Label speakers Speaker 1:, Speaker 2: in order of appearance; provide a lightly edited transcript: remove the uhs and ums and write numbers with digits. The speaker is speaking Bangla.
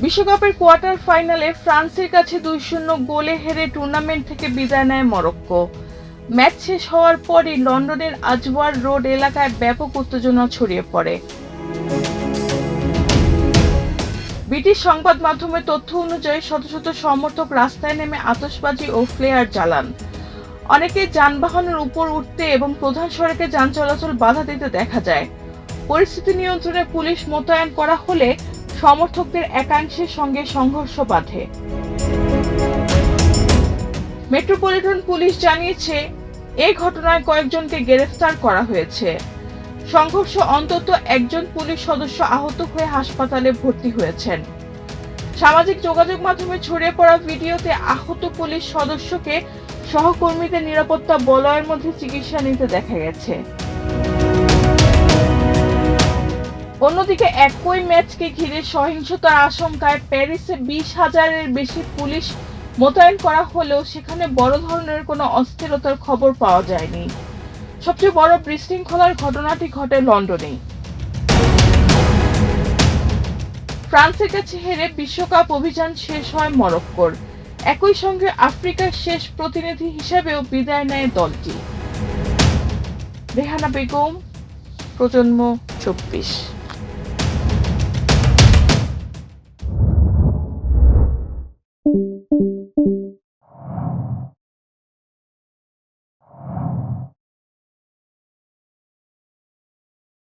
Speaker 1: বিশ্বকাপের কোয়ার্টার ফাইনালে ফ্রান্সের কাছে 2-0 গোলে হেরে টুর্নামেন্ট থেকে বিদায় নেয় মরক্কো। ম্যাচ শেষ হওয়ার পরই লন্ডনের আজওয়ার রোড এলাকায় ব্যাপক উত্তেজনা ছড়িয়ে পড়ে। ব্রিটিশ সংবাদ মাধ্যমের তথ্য অনুযায়ী শত শত সমর্থক রাস্তায় নেমে আতশবাজি ও ফ্লেয়ার জ্বালান। অনেকে যানবাহনের উপর উঠতে এবং প্রধান সড়কে যান চলাচল বাধা দিতে দেখা যায়। পরিস্থিতি নিয়ন্ত্রণে পুলিশ মোতায়েন করা হলে সমর্থকদের একাংশের সঙ্গে সংঘর্ষ বাধে। মেট্রোপলিটন পুলিশ জানিয়েছে, এই ঘটনায় কয়েকজনকে গ্রেফতার করা হয়েছে। সংঘর্ষ অন্তত একজন পুলিশ সদস্য আহত হয়ে হাসপাতালে ভর্তি হয়েছেন। সামাজিক যোগাযোগ মাধ্যমে ছড়িয়ে পড়া ভিডিওতে আহত পুলিশ সদস্যকে সহকর্মীদের নিরাপত্তা বলয়ের মধ্যে চিকিৎসা নিতে দেখা গেছে। অন্যদিকে একই ম্যাচকে ঘিরে সহিংসতার আশঙ্কায় প্যারিসে 20,000-এর বেশি পুলিশ মোতায়েন করা হলেও সেখানে বড় ধরনের কোনো অস্থিরতার খবর পাওয়া যায়নি। সবচেয়ে বড় বিশৃঙ্খলার ঘটনাটি ঘটে লন্ডনে। ফ্রান্সের কাছে হেরে বিশ্বকাপ অভিযান শেষ হয় মরক্কোর। একই সঙ্গে আফ্রিকার শেষ প্রতিনিধি হিসেবেও বিদায় নেয় দলটি। রেহানা বেগম, প্রজন্ম 24।